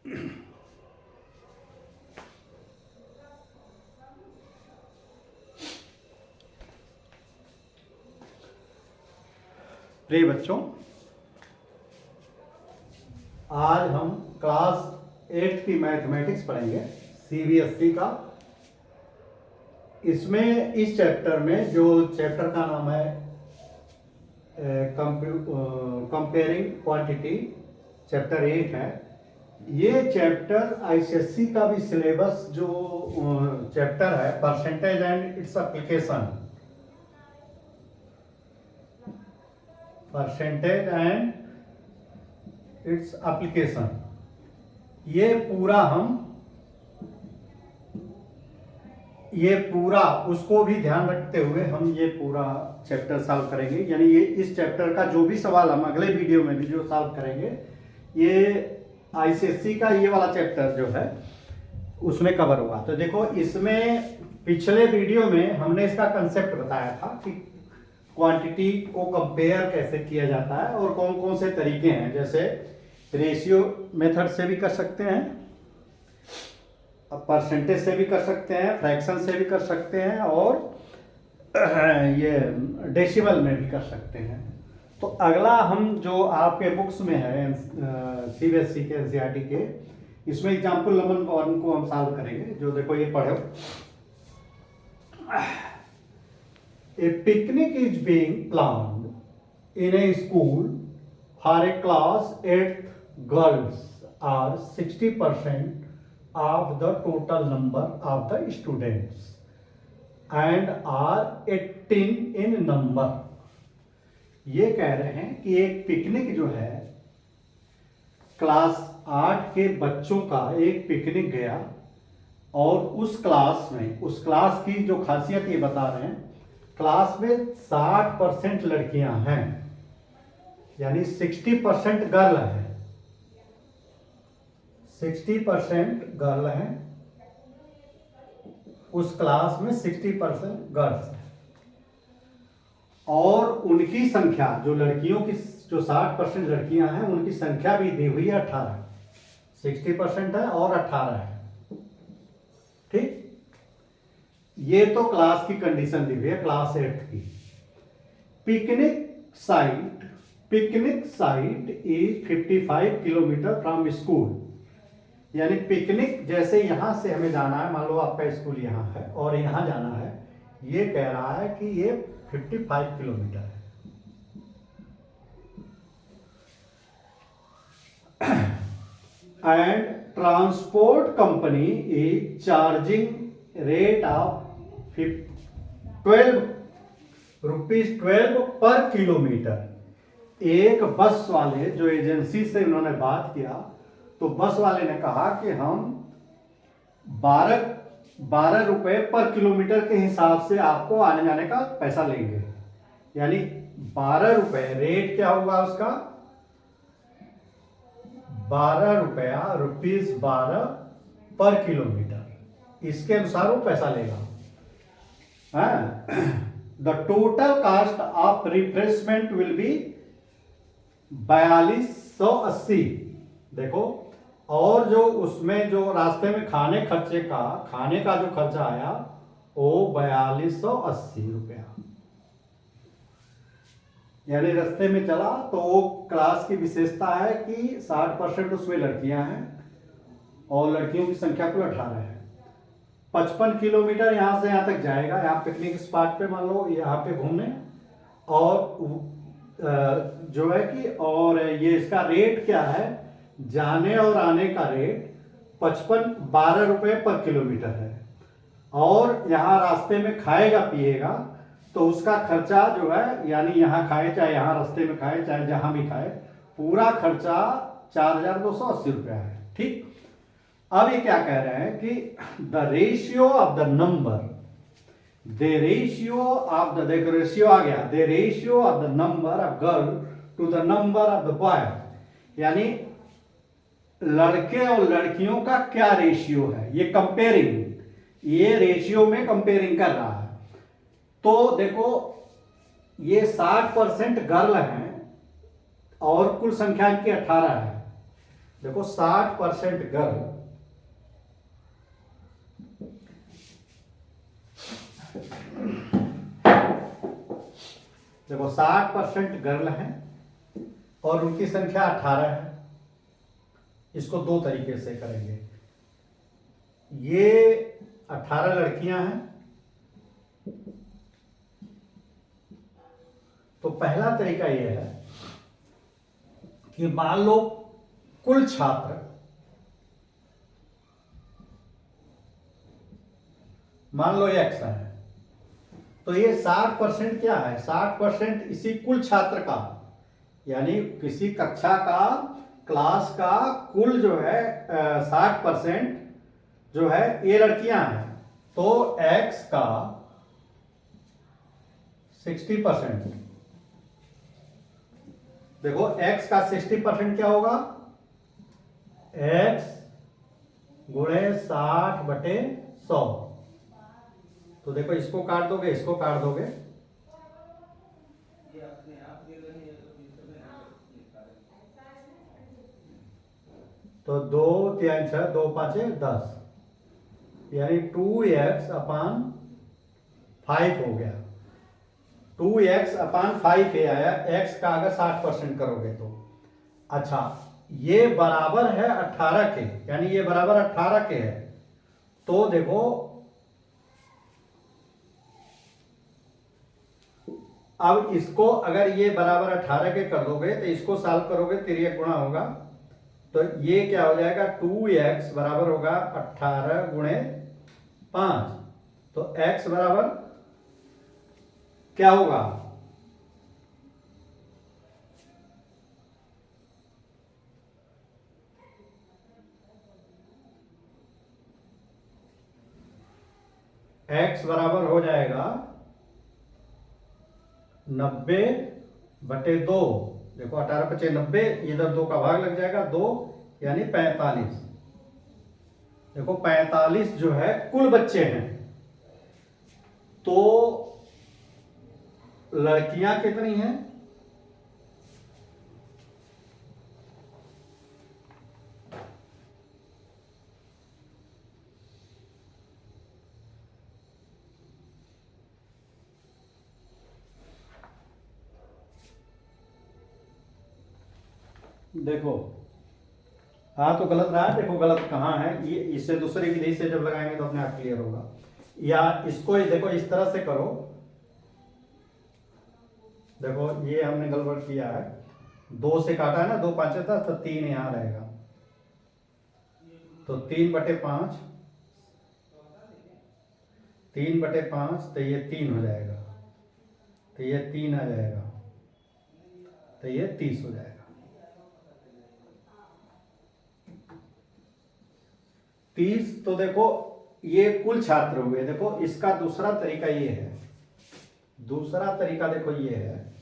प्रिय बच्चों, आज हम क्लास 8 की मैथमेटिक्स पढ़ेंगे, सीबीएसई का। इसमें इस चैप्टर में जो चैप्टर का नाम है कंपेयरिंग क्वांटिटी, चैप्टर 8 है। ये चैप्टर आईसीएसई का भी सिलेबस जो चैप्टर है, percentage and its application, percentage and its application, ये पूरा उसको भी ध्यान रखते हुए हम ये पूरा चैप्टर सॉल्व करेंगे। यानी ये इस चैप्टर का जो भी सवाल हम अगले वीडियो में भी जो सॉल्व करेंगे, ये आईसीएसई का ये वाला चैप्टर जो है उसमें कवर हुआ। तो देखो, इसमें पिछले वीडियो में हमने इसका कंसेप्ट बताया था कि क्वांटिटी को कंपेयर कैसे किया जाता है और कौन कौन से तरीके हैं। जैसे रेशियो मेथड से भी कर सकते हैं, परसेंटेज से भी कर सकते हैं, फ्रैक्शन से भी कर सकते हैं, और ये डेसिमल में भी कर सकते हैं। तो अगला हम जो आपके बुक्स में है सीबीएसई के, एनसीईआरटी के, इसमें एग्जाम्पल नंबर 1 को हम सॉल्व करेंगे। जो देखो ये पढ़ो, a picnic is being planned in a school for a class 8 girls are 60% of the total number of the students and are 18 in number। ये कह रहे हैं कि एक पिकनिक जो है, क्लास 8 के बच्चों का एक पिकनिक गया, और उस क्लास की जो खासियत ये बता रहे हैं, क्लास में 60% लड़कियां हैं, यानी 60% गर्ल है, 60% गर्ल हैं उस क्लास में, 60% गर्ल्स हैं। और उनकी संख्या, जो लड़कियों की जो 60% लड़कियां हैं, उनकी संख्या भी दी हुई है 18। 60% है और 18 है। ठीक, ये तो क्लास की कंडीशन दी हुई है, क्लास 8 की। Picnic site is 55 kilometre from school. यानी पिकनिक, जैसे यहां से हमें जाना है, मान लो आपका स्कूल यहां है और यहां जाना है, ये कह रहा है कि ये 55 किलोमीटर है। And transport company is charging rate of 12 पर किलोमीटर। एक बस वाले, जो एजेंसी से उन्होंने बात किया, तो बस वाले ने कहा कि हम 12 रुपए पर किलोमीटर के हिसाब से आपको आने जाने का पैसा लेंगे। यानी 12 रुपए रेट क्या होगा उसका, 12 रुपया, ₹12 पर किलोमीटर, इसके अनुसार वो पैसा लेगा। The total cast of refreshment will be 4280। देखो, और जो उसमें जो रास्ते में खाने का जो खर्चा आया, वो 4280 रुपया। यानी रास्ते में चला तो वो क्लास की विशेषता है कि 60% उसमें लड़कियां हैं और लड़कियों की संख्या कुल 18 है। 55 किलोमीटर यहां से यहां तक जाएगा, यहाँ पिकनिक स्पॉट पे मान लो यहाँ पे घूमने, और जो है कि, और ये इसका रेट क्या है, जाने और आने का रेट 12 रुपए पर किलोमीटर है। और यहाँ रास्ते में खाएगा पिएगा तो उसका खर्चा जो है, यानी यहाँ खाए चाहे यहाँ रास्ते में खाए चाहे जहां भी खाए, पूरा खर्चा 4280 रुपया है। ठीक, अब ये क्या कह रहे हैं कि the ratio of the number, ratio आ गया, the ratio of the number of girl to the number of the boy. यानी लड़के और लड़कियों का क्या रेशियो है, ये कंपेयरिंग, ये रेशियो में कंपेयरिंग कर रहा है। तो देखो, ये 60% गर्ल हैं और कुल संख्या इनकी 18 है, देखो 60% गर्ल, देखो 60% गर्ल हैं और उनकी संख्या 18 है। इसको दो तरीके से करेंगे। ये 18 लड़कियां हैं, तो पहला तरीका यह है कि मान लो कुल छात्र, मान लो x है, तो ये 60% क्या है, 60% इसी कुल छात्र का, यानी किसी कक्षा का, क्लास का कुल जो है 60% जो है ये लड़कियां हैं, तो x का 60%, देखो x का 60% क्या होगा, x गुणे 60/100। तो देखो इसको काट दोगे, इसको काट दोगे, तो 2 3 6 2 5 10, यानी 2x/5 हो गया। 2x/5 ये आया, x का अगर 60% करोगे तो। अच्छा, ये बराबर है 18 के, यानी ये बराबर 18 के है, तो देखो अब इसको अगर ये बराबर 18 के कर दोगे तो इसको सॉल्व करोगे, तिर्यक गुणा होगा, तो ये क्या हो जाएगा, 2x बराबर होगा 18 गुणे 5, तो x बराबर क्या होगा, x बराबर हो जाएगा 90/2। देखो 18 × 5 90, इधर 2 का भाग लग जाएगा, 2 यानी 45। देखो 45 जो है कुल बच्चे हैं, तो लड़कियां कितनी हैं, देखो हाँ तो गलत रहा है, देखो गलत कहाँ है, ये इससे दूसरे विधि से जब लगाएंगे तो अपने आप क्लियर होगा। या इसको देखो इस तरह से करो, देखो ये हमने गड़बड़ किया है, 2 से काटा है ना, 2 5 10, तो 3 यहाँ रहेगा, तो 3/5, 3/5, तो ये 3 हो जाएगा, तो ये 3 आ जाएगा, तो ये 30 हो जाएगा। 30, तो देखो ये कुल छात्र हुए। देखो इसका दूसरा तरीका ये है, दूसरा तरीका देखो ये है,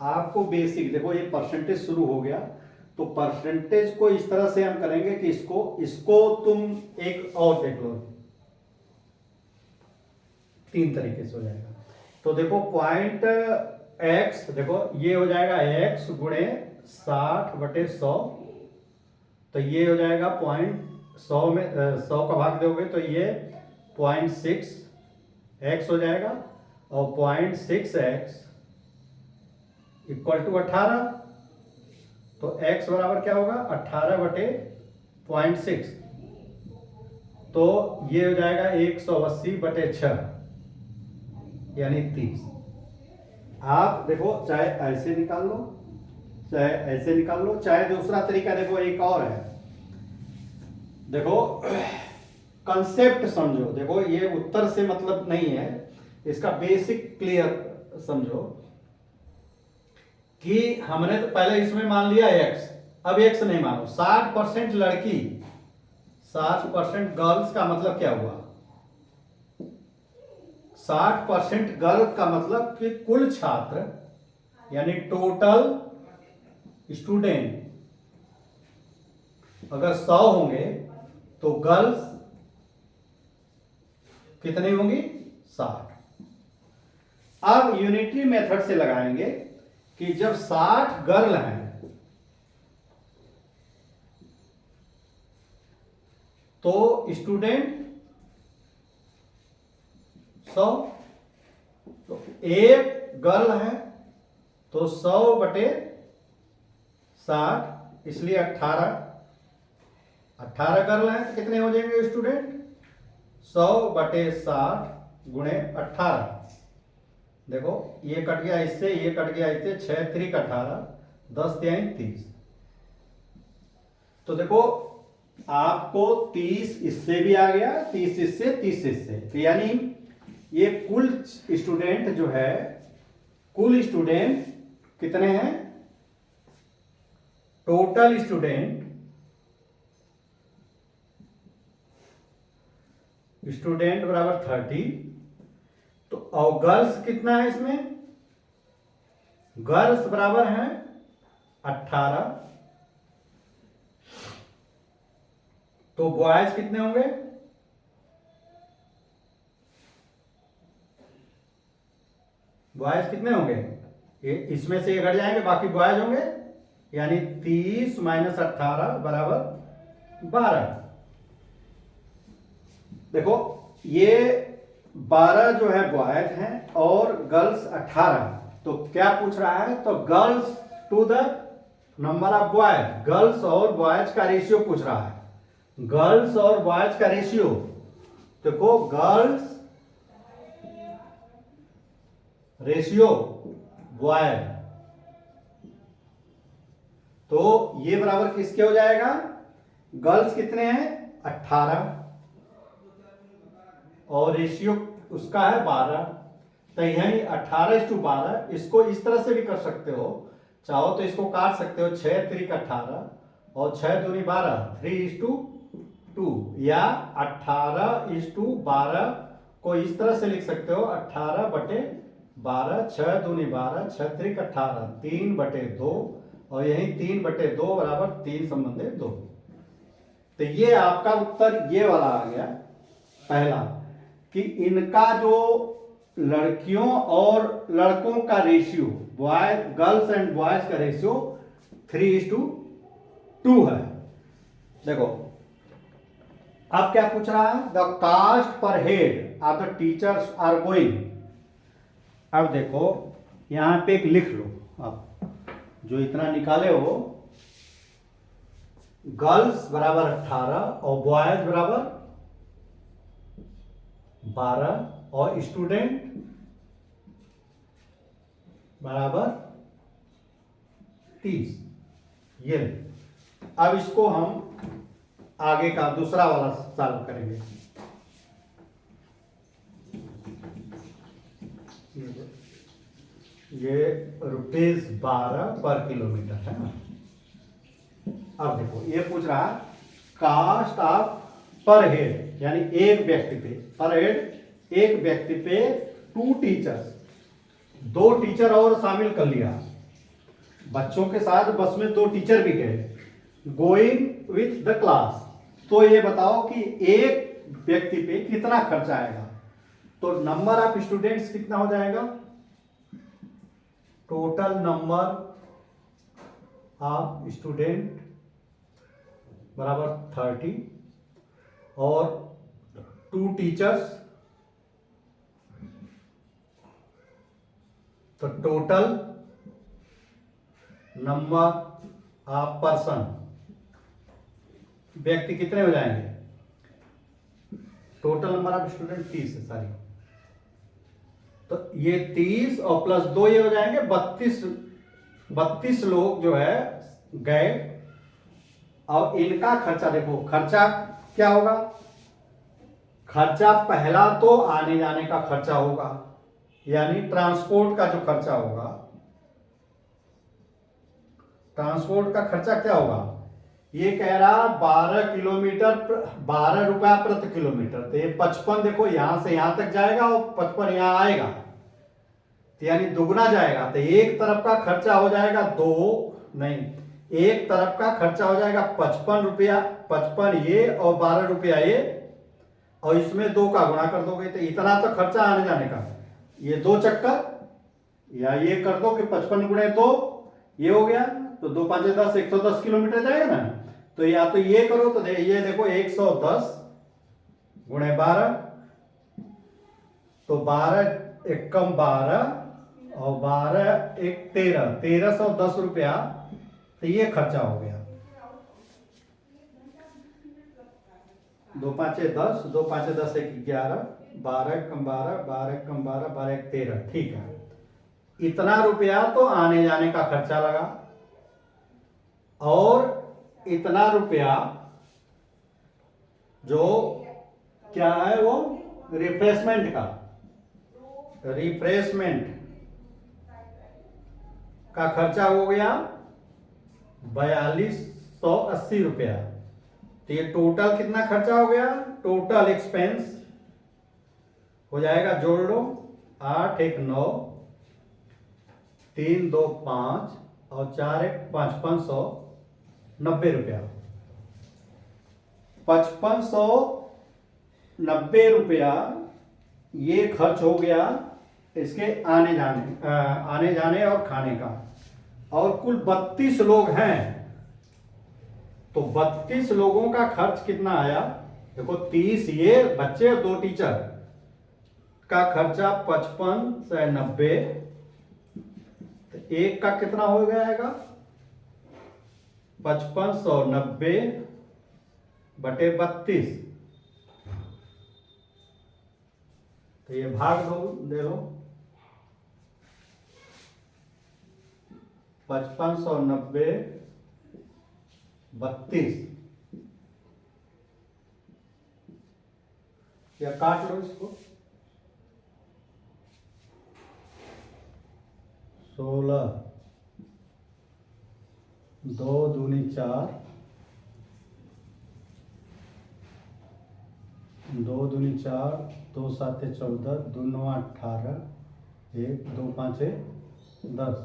आपको बेसिक, देखो ये परसेंटेज शुरू हो गया, तो परसेंटेज को इस तरह से हम करेंगे कि इसको तुम एक और देख लो, 3 तरीके से हो जाएगा। तो देखो पॉइंट x, देखो ये हो जाएगा x गुणे 60/100, तो ये हो जाएगा पॉइंट 100 में 100 का भाग दोगे तो ये 0.6x हो जाएगा, और 0.6x इक्वल टू 18, तो x बराबर क्या होगा, 18/0.6, तो ये हो जाएगा 180/6, यानी 30। आप देखो चाहे ऐसे निकाल लो, चाहे ऐसे निकाल लो, चाहे दूसरा तरीका देखो एक और है, देखो कंसेप्ट समझो, देखो ये उत्तर से मतलब नहीं है, इसका बेसिक क्लियर समझो कि हमने तो पहले इसमें मान लिया x, अब x नहीं मानो, 60% लड़की 60% गर्ल्स का मतलब क्या हुआ, 60% गर्ल का मतलब कि कुल छात्र यानी टोटल स्टूडेंट अगर 100 होंगे तो गर्ल्स कितनी होंगी, 60। अब यूनिटरी मेथड से लगाएंगे कि जब 60 गर्ल हैं तो स्टूडेंट 100, तो एक गर्ल है तो 100/60, इसलिए 18 गर्ल हैं तो कितने हो जाएंगे स्टूडेंट? 100/60 गुणे 18। देखो ये कट गया इससे, ये कट गया इससे, 6 3 18, 10 3 30। तो देखो आपको 30 इससे भी आ गया, 30 इससे, 30 इससे, तो यानी ये कुल स्टूडेंट जो है, कुल स्टूडेंट कितने हैं? टोटल स्टूडेंट बराबर 30। तो और गर्ल्स कितना है इसमें? गर्ल्स बराबर है 18। तो बॉयज कितने होंगे? बॉयज कितने होंगे? ये इसमें से ये घट जाएंगे, बाकी बॉयज होंगे, यानी 30 - 18 बराबर 12। देखो ये 12 जो है बॉयज हैं और गर्ल्स 18। तो क्या पूछ रहा है? तो girls to the number of boys, girls और बॉयज का रेशियो पूछ रहा है। गर्ल्स और बॉयज का रेशियो देखो, गर्ल्स रेशियो बॉयज, तो ये बराबर किसके हो जाएगा? गर्ल्स कितने हैं? 18 और रेशियो उसका है 12। तो यही 18:12। इसको इस तरह से भी कर सकते हो, चाहो तो इसको काट सकते हो, 6 3 18 और 6 दूनी 12, 3:2, या 18:12 को इस तरह से लिख सकते हो, 18/12, 6 दूनी 12, 6 3 18, 3/2, और यही 3/2 बराबर 3 संबंधे 2। तो ये आपका उत्तर ये वाला आ गया पहला, कि इनका जो लड़कियों और लड़कों का ratio, boys, girls and boys का रेशियो 3:2 है। देखो अब क्या पूछ रहा है? The cost per head of the teachers are going. अब देखो यहां पे एक लिख लो, आप जो इतना निकाले हो, गर्ल्स बराबर 18 और बॉयज बराबर 12 और स्टूडेंट बराबर 30। ये अब इसको हम आगे का दूसरा वाला सॉल्व करेंगे। ये ₹12 पर किलोमीटर है ना। अब देखो ये पूछ रहा है कास्ट ऑफ पर हेड, यानी एक व्यक्ति पे, पर हेड एक व्यक्ति पे 2 टीचर्स, 2 टीचर और शामिल कर लिया, बच्चों के साथ बस में 2 टीचर भी गए, गोइंग विथ द क्लास। तो ये बताओ कि एक व्यक्ति पे कितना खर्चा आएगा? तो नंबर ऑफ स्टूडेंट्स कितना हो जाएगा? टोटल नंबर ऑफ स्टूडेंट बराबर 30 और 2 टीचर्स, तो टोटल नंबर ऑफ पर्सन, व्यक्ति कितने हो जाएंगे? टोटल नंबर ऑफ स्टूडेंट 30 है सारी, तो ये 30 और प्लस 2 ये हो जाएंगे 32 लोग जो है गए। और इनका खर्चा देखो, खर्चा क्या होगा? खर्चा पहला तो आने जाने का खर्चा होगा, यानी ट्रांसपोर्ट का जो खर्चा होगा, ट्रांसपोर्ट का खर्चा क्या होगा? ये कह रहा 12 किलोमीटर, 12 रुपया प्रति किलोमीटर, तो ये 55 देखो यहां से यहां तक जाएगा और 55 यहां आएगा, तो यानी दुगना जाएगा। तो एक तरफ का खर्चा हो जाएगा 2, नहीं, एक तरफ का खर्चा हो जाएगा 55 रुपया, 55 ये और 12 रुपया ये, और इसमें 2 का गुणा कर दोगे तो इतना तो खर्चा आने जाने का। ये 2 चक्कर, या ये कर दो कि 55 गुणे 2 ये हो गया, तो 2 5 10, 110 किलोमीटर जाएगा ना। तो या तो ये करो तो ये देखो 110 गुणे 12, तो 12 एकम 12 और 12 एक 13, 1310 रुपया। तो ये खर्चा हो गया। 2 5 10, 2 5 10 1 11, 12 कम 12, 12 कम 12, 12 एक 13। ठीक है, इतना रुपया तो आने जाने का खर्चा लगा, और इतना रुपया जो क्या है वो रिफ्रेशमेंट का खर्चा हो गया 4280 रुपया। तो ये टोटल कितना खर्चा हो गया? टोटल एक्सपेंस हो जाएगा, जोड़ लो, 8 1 9, 3 2 5 और 4 1 5, 590 रुपया। 5590 रुपया ये खर्च हो गया इसके आने जाने और खाने का। और कुल 32 लोग हैं, तो 32 लोगों का खर्च कितना आया? देखो 30 ये बच्चे और 2 टीचर का खर्चा 55 से 90, तो एक का कितना हो जाएगा? 5590 बटे 32, तो ये भाग दे लो। 5590 32, या काट लो इसको। 16 2 दूनी 4, 2 दूनी 4, 2 7 14, 2 9 18, 1 2 5 10।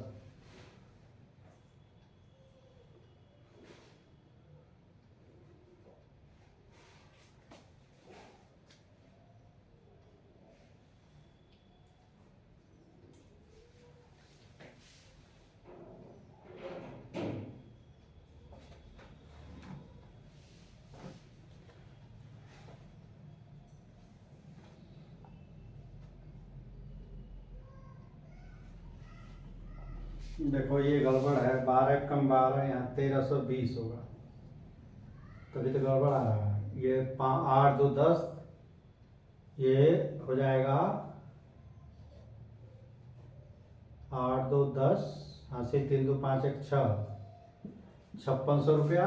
देखो ये गड़बड़ है, 12 कम 12, यहाँ 1320 होगा, तभी तो गड़बड़ आ रहा है। ये 8 2 10, ये हो जाएगा 8 2 10, 80 3 2 5 1 6, 5600 रुपया।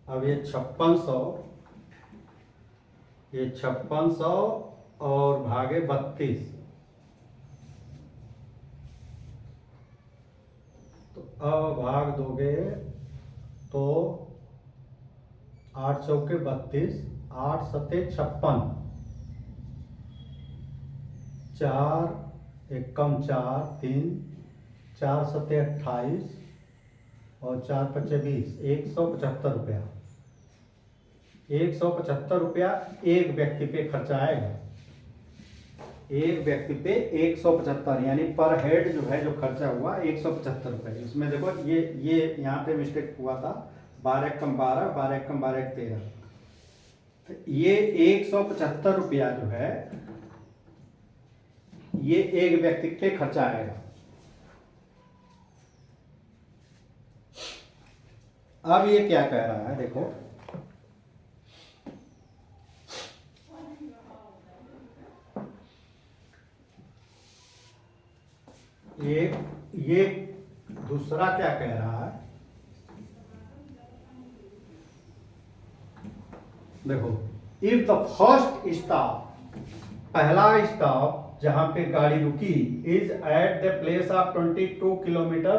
अब ये 5600, ये 5600 और भागे 32, अब भाग दोगे तो 8 चौके 32, 8 सते 56, 4 एक कम 4 3, 4 सते 28 और 4 पचे 20, 175 रुपया। 175 रुपया एक व्यक्ति पे खर्चा आएगा। एक व्यक्ति पे 175, यानी पर हेड जो है जो खर्चा हुआ 175 रुपये। इसमें देखो ये यहाँ पे मिस्टेक हुआ था, 12 कम 12, 12 कम 12 13, तो ये 175 रुपया जो है ये एक व्यक्ति पे खर्चा आएगा। अब ये क्या कह रहा है देखो, ये दूसरा क्या कह रहा है, देखो, इफ द फर्स्ट स्टॉप, पहला स्टॉप जहां पे गाड़ी रुकी, is at the place of 22 kilometre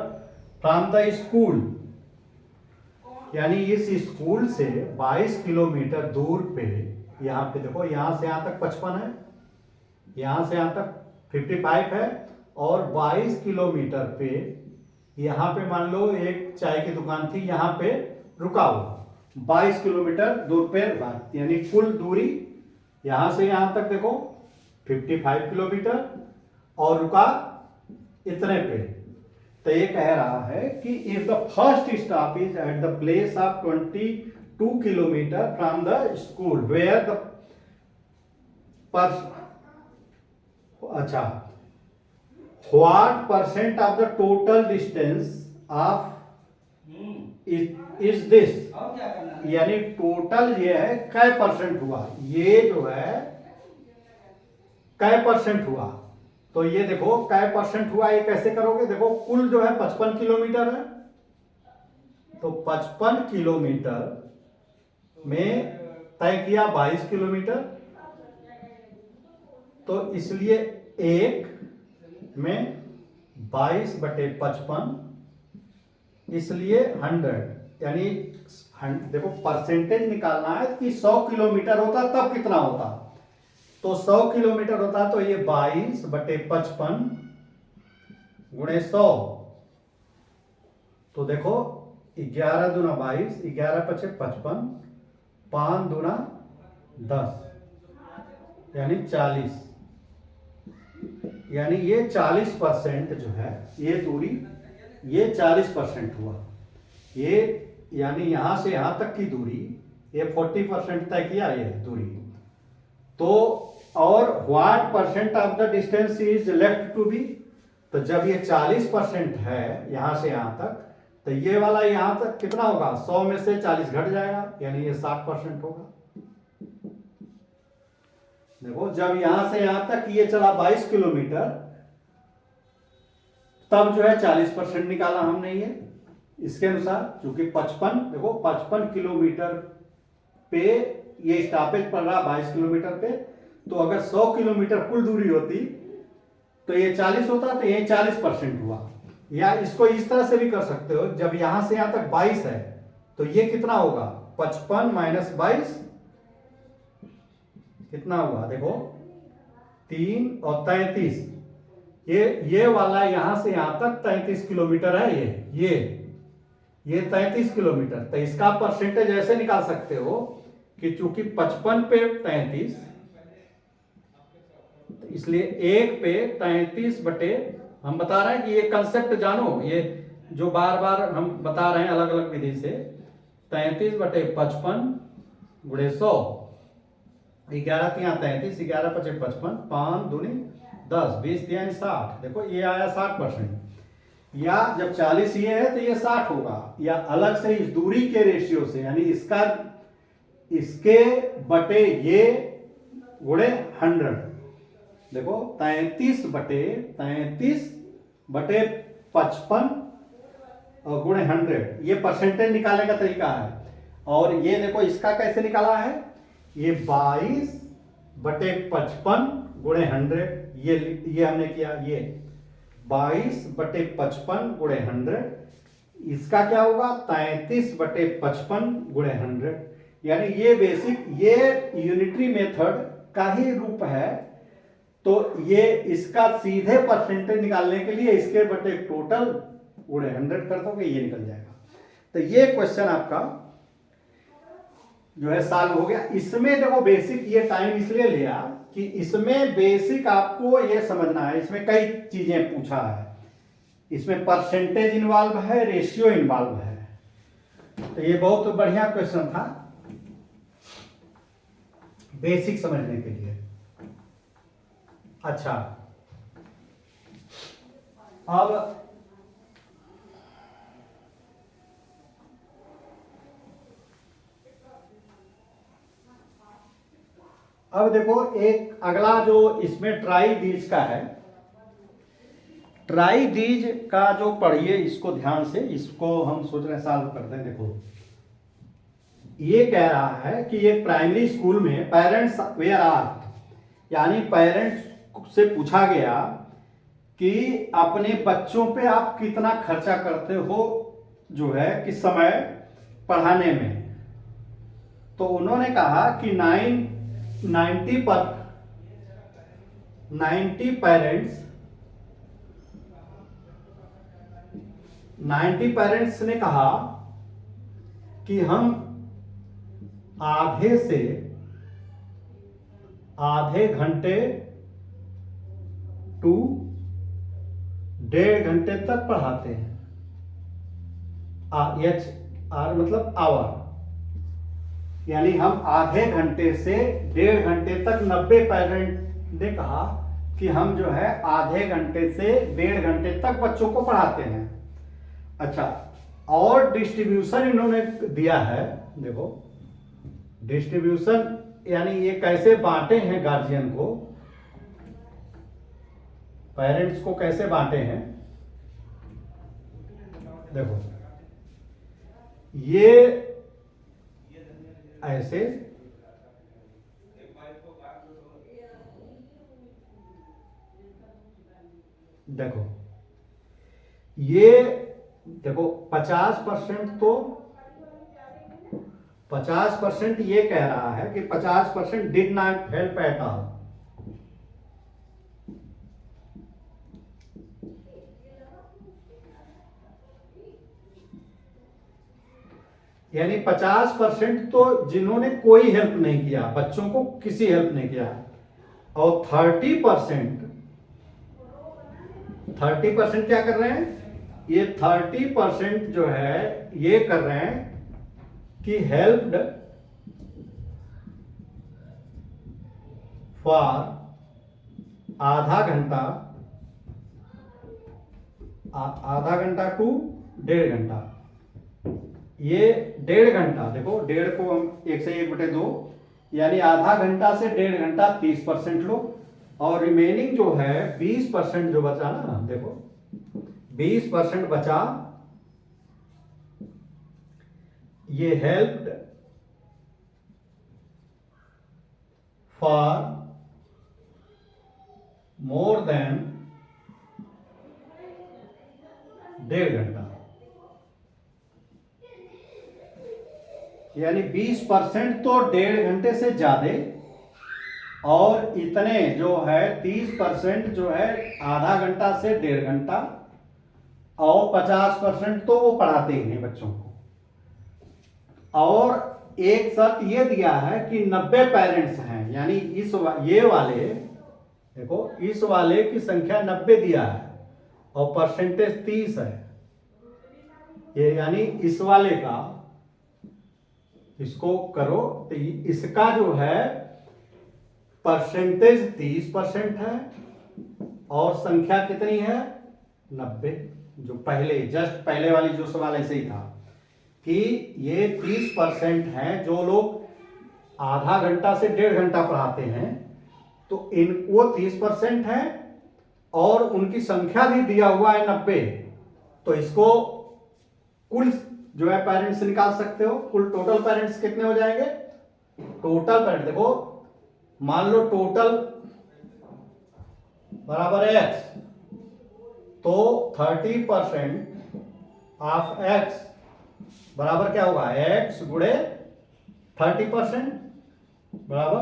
from the school, यानी इस स्कूल से 22 किलोमीटर दूर पे, यहाँ पे देखो यहां से यहां तक 55 है, यहां से यहां तक 55 है, और 22 किलोमीटर पे यहाँ पे मान लो एक चाय की दुकान थी, यहाँ पे रुका हुआ 22 किलोमीटर दूर पे, यानी कुल दूरी यहाँ से यहाँ तक देखो 55 किलोमीटर, और रुका इतने पे, तो ये कह रहा है कि if the first stop is at the place of 22 kilometre from the school where the per अच्छा what percent of the total distance of is this, यानी टोटल ये है कै परसेंट हुआ, ये जो है कै परसेंट हुआ। तो ये देखो कै परसेंट हुआ, ये कैसे करोगे, देखो कुल जो है 55 किलोमीटर है, तो 55 किलोमीटर में तय किया 22 किलोमीटर, तो इसलिए एक में 22/55, इसलिए 100, यानी देखो परसेंटेज निकालना है कि 100 किलोमीटर होता तब कितना होता, तो 100 किलोमीटर होता तो ये 22/55 गुणे 100, तो देखो 11 दूना 22, 11 पचे 55, 5 दूना 10, यानी 40, यानी ये 40% जो है ये दूरी, ये 40% हुआ, ये यानी यहां से यहां तक की दूरी, ये 40% तय किया ये दूरी। तो और what percent of the distance is left to be, तो जब ये 40% है यहां से यहां तक, तो ये वाला यहां तक कितना होगा, 100 में से 40 घट जाएगा, यानी ये 60% होगा। देखो जब यहां से यहां तक ये चला 22 किलोमीटर, तब जो है 40% निकाला हमने ये इसके अनुसार, क्योंकि 55 देखो 55 किलोमीटर पे ये स्टॉपेज पड़ रहा 22 किलोमीटर पे, तो अगर 100 किलोमीटर कुल दूरी होती तो ये 40 होता, तो ये 40% हुआ। या इसको इस तरह से भी कर सकते हो, जब यहां से यहां तक 22 है तो ये कितना होगा, 55 माइनस 22 कितना हुआ, देखो 3 और 33, ये वाला यहां से यहां तक 33 किलोमीटर है, ये 33 किलोमीटर, तो इसका परसेंटेज ऐसे निकाल सकते हो कि चूंकि 55 पे 33, इसलिए 1 पे 33 बटे, हम बता रहे हैं कि ये कंसेप्ट जानो, ये जो बार बार हम बता रहे हैं अलग अलग विधि से, 33/55 गुणे 100, 11 तिया 33, 11 पचे 55, 5 दूनी 10, 20 तिया 60, देखो ये आया 60%। या जब 40 ये है तो ये 60 होगा, या अलग से इस दूरी के रेशियो से, यानी इसके बटे ये गुणे 100, देखो 33/55 और गुणे 100, ये परसेंटेज निकालने का तरीका है। और ये देखो इसका कैसे निकाला है, ये 22/55 गुणे 100, ये हमने किया, ये 22/55 गुणे 100, इसका क्या होगा 33/55 गुणे 100, यानी ये बेसिक, ये यूनिटरी मेथड का ही रूप है। तो ये इसका सीधे परसेंटेज निकालने के लिए इसके बटे टोटल गुणे 100 कर दोगे, ये निकल जाएगा। तो ये क्वेश्चन आपका जो है सॉल्व हो गया। इसमें देखो बेसिक ये टाइम इसलिए लिया कि इसमें बेसिक आपको ये समझना है, इसमें कई चीजें पूछा है, इसमें परसेंटेज इन्वॉल्व है, रेशियो इन्वॉल्व है, तो ये बहुत बढ़िया क्वेश्चन था बेसिक समझने के लिए। अच्छा, अब देखो एक अगला जो इसमें ट्राई दीज का है, ट्राई दीज का जो पढ़िए इसको ध्यान से, इसको हम सोच रहे हैं सॉल्व करते हैं। देखो ये कह रहा है कि एक प्राइमरी स्कूल में पेरेंट्स वेयर आस्क्ड, यानी पेरेंट्स से पूछा गया कि अपने बच्चों पे आप कितना खर्चा करते हो जो है किस समय पढ़ाने में, तो उन्होंने कहा कि 90 पेरेंट्स ने कहा कि हम आधे घंटे टू 1.5 घंटे तक पढ़ाते हैं। एच आर मतलब आवर, यानी हम आधे घंटे से 1.5 घंटे तक 90 पेरेंट ने कहा कि हम जो है आधे घंटे से 1.5 घंटे तक बच्चों को पढ़ाते हैं। अच्छा, और डिस्ट्रीब्यूशन इन्होंने दिया है, देखो डिस्ट्रीब्यूशन यानी ये कैसे बांटे हैं गार्जियन को, पेरेंट्स को कैसे बांटे हैं। देखो ये ऐसे, देखो ये देखो 50% तो 50% ये कह रहा है कि 50% did not help at all, यानी 50% तो जिन्होंने कोई हेल्प नहीं किया, बच्चों को किसी हेल्प नहीं किया, और 30% क्या कर रहे हैं, ये 30% जो है ये कर रहे हैं कि हेल्प्ड फॉर आधा घंटा टू 1.5 घंटा। ये 1.5 घंटा, देखो 1.5 को हम 1/1/2, यानी आधा घंटा से 1.5 घंटा 30% लो, और रिमेनिंग जो है 20% जो बचा ना, देखो 20% बचा, ये हेल्प्ड फॉर मोर देन 1.5 घंटा, यानी 20% तो 1.5 घंटे से ज्यादा, और इतने जो है 30% जो है आधा घंटा से 1.5 घंटा, और 50% तो वो पढ़ाते ही हैं बच्चों को। और एक शर्त ये दिया है कि 90 पेरेंट्स हैं, यानी ये वाले, देखो इस वाले की संख्या 90 दिया है और परसेंटेज 30 है, ये यानी इस वाले का, इसको करो तो इसका जो है परसेंटेज 30% है, और संख्या कितनी है 90। जो पहले जस्ट पहले वाली जो सवाल ऐसे ही था कि ये 30% है जो लोग आधा घंटा से 1.5 घंटा पढ़ाते हैं, तो इन वो 30% है, और उनकी संख्या भी दिया हुआ है 90, तो इसको कुल जो है पेरेंट्स निकाल सकते हो। कुल टोटल पेरेंट्स कितने हो जाएंगे, टोटल पेरेंट्स देखो, मान लो टोटल बराबर x, तो 30% ऑफ x बराबर क्या होगा, x गुणे 30% बराबर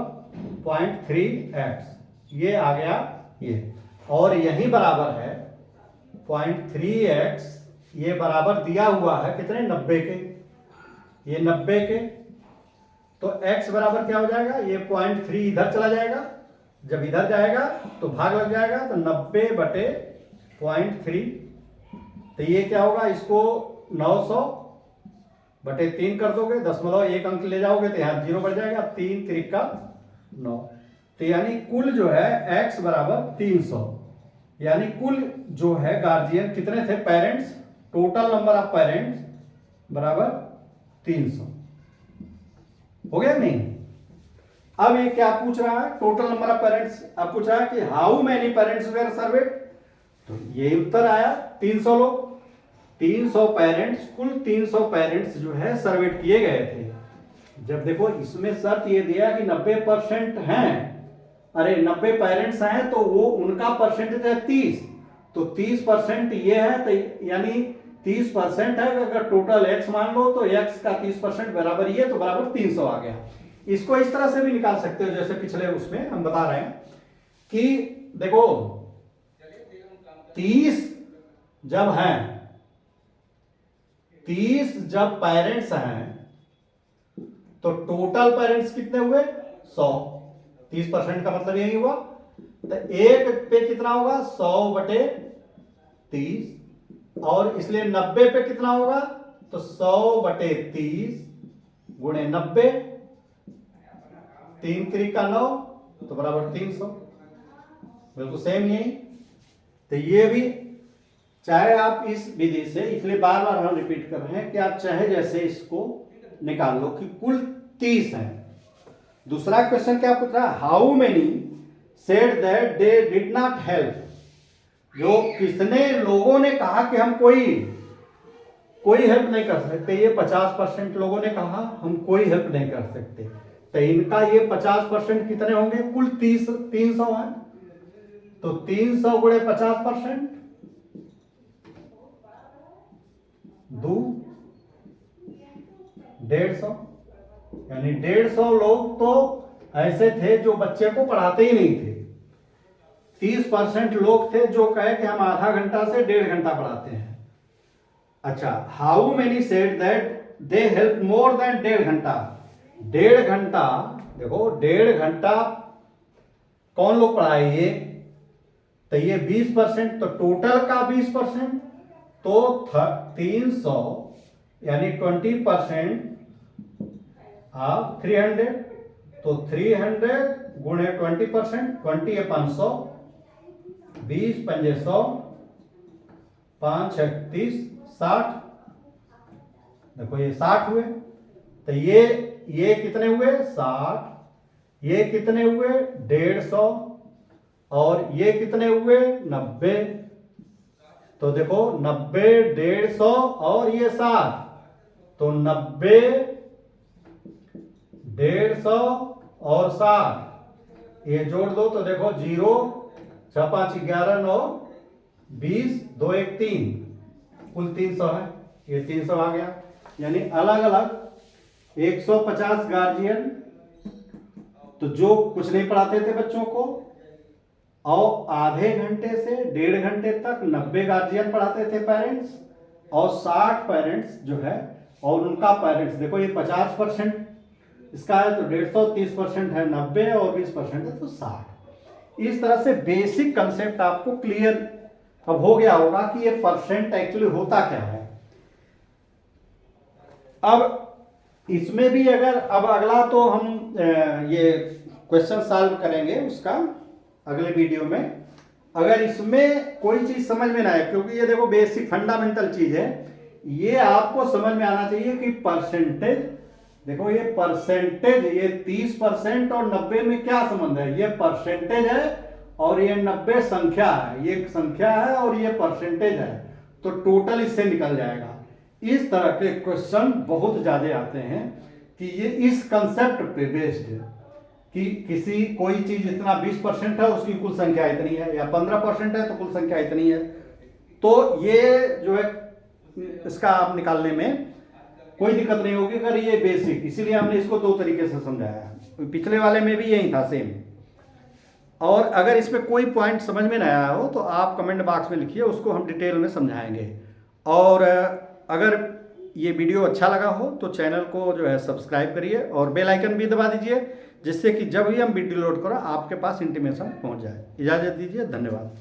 0.3x, ये आ गया ये, और यही बराबर है 0.3x, ये बराबर दिया हुआ है कितने 90 के, ये 90 के, तो x बराबर क्या हो जाएगा, ये 0.3 इधर चला जाएगा, जब इधर जाएगा तो भाग लग जाएगा, तो 90/0.3, तो ये क्या होगा, इसको 900/3 कर दोगे, 0.1 अंक ले जाओगे तो यहाँ 0 बढ़ जाएगा, 3 त्रिका 9, तो यानी कुल जो है x बराबर 300, यानी कुल जो है गार्जियन कितने थे parents, total number of parents बराबर 300, हो गया नहीं। अब ये क्या पूछ रहा है, टोटल नंबर ऑफ पेरेंट्स, अब पूछ रहा है कि how many parents were surveyed, तो ये उत्तर आया 300 लोग, 300 पेरेंट्स, कुल 300 पेरेंट्स जो है सर्वेड किए गए थे। जब देखो इसमें शर्त ये दिया कि 90% हैं, अरे 90 पेरेंट्स हैं तो वो उनका परसेंटेज है 30, तो 30% ये है, तो यानी 30% है, अगर टोटल x मान लो तो x का 30% बराबर ये, तो बराबर 300 आ गया। इसको इस तरह से भी निकाल सकते हो जैसे पिछले उसमें हम बता रहे हैं कि देखो 30 जब हैं, 30 जब पेरेंट्स हैं तो टोटल पेरेंट्स कितने हुए 100, 30% का मतलब यही हुआ, तो एक पे कितना होगा 100/30, 30 और इसलिए 90 पे कितना होगा, तो 100/30 गुणे 90, 3 3 का 9 तो बराबर 300। बिल्कुल सेम यही। तो ये भी चाहे आप इस विधि से, इसलिए बार बार हम रिपीट कर रहे हैं कि आप चाहे जैसे इसको निकाल लो कि कुल 30 है। दूसरा क्वेश्चन क्या पूछ रहा है, how many said that they did not help, जो कितने लोगों ने कहा कि हम कोई हेल्प नहीं कर सकते। ये 50% लोगों ने कहा हम कोई हेल्प नहीं कर सकते, तो इनका ये 50% कितने होंगे, कुल 300 है, तो 300 गुणे 50% 2 150, यानी 150 लोग तो ऐसे थे जो बच्चे को पढ़ाते ही नहीं थे। 30% लोग थे जो कहे कि हम आधा घंटा से 1.5 घंटा पढ़ाते हैं। अच्छा, how many said that they help more than 1.5 घंटा। 1.5 घंटा, देखो 1.5 घंटा कौन लोग पढ़ाए, तो ये 20%, तो टोटल का 20%, तो 300 यानी 20% ऑफ 300, तो 300 गुणे 20%, 20 है 500, 20 पंजे 100, 5 31 60, देखो ये 60 हुए। तो ये कितने हुए 60, ये कितने हुए 150 और ये कितने हुए 90। तो देखो 90 150 और ये 60, तो 90 150 और 60 ये जोड़ दो तो देखो 0 6 5 11 9 20 2 1 3, कुल 300 है। ये 300 आ गया, यानी अलग अलग 150 गार्जियन, तो जो कुछ नहीं पढ़ाते थे बच्चों को, और आधे घंटे से 1.5 घंटे तक 90 गार्जियन पढ़ाते थे पेरेंट्स, और 60 पेरेंट्स जो है और उनका पेरेंट्स, देखो ये 50% इसका है तो 150, 30% है 90 और 20% है तो 60। इस तरह से बेसिक कंसेप्ट आपको क्लियर अब हो गया होगा कि ये परसेंट एक्चुअली होता क्या है। अब इसमें भी अगर अब अगला तो हम ये क्वेश्चन सॉल्व करेंगे उसका अगले वीडियो में। अगर इसमें कोई चीज समझ में ना आए, क्योंकि ये देखो बेसिक फंडामेंटल चीज है, ये आपको समझ में आना चाहिए कि परसेंटेज, देखो ये परसेंटेज, ये 30% और 90 में क्या संबंध है, ये परसेंटेज है और ये 90 संख्या है, ये संख्या है और ये परसेंटेज है, तो टोटल इससे निकल जाएगा। इस तरह के क्वेश्चन बहुत ज्यादा आते हैं कि ये इस कंसेप्ट पे बेस्ड है कि किसी कोई चीज इतना 20% है उसकी कुल संख्या इतनी है, या 15% है तो कुल संख्या इतनी है। तो ये जो है इसका आप निकालने में कोई दिक्कत नहीं होगी अगर ये बेसिक, इसीलिए हमने इसको 2 तरीके से समझाया। पिछले वाले में भी यही था सेम। और अगर इसमें कोई पॉइंट समझ में नहीं आया हो तो आप कमेंट बॉक्स में लिखिए, उसको हम डिटेल में समझाएंगे। और अगर ये वीडियो अच्छा लगा हो तो चैनल को जो है सब्सक्राइब करिए और बेल आइकन भी दबा दीजिए, जिससे कि जब भी हम वीडियो लोड करें आपके पास इंटीमेशन पहुंच जाए। इजाज़त दीजिए, धन्यवाद।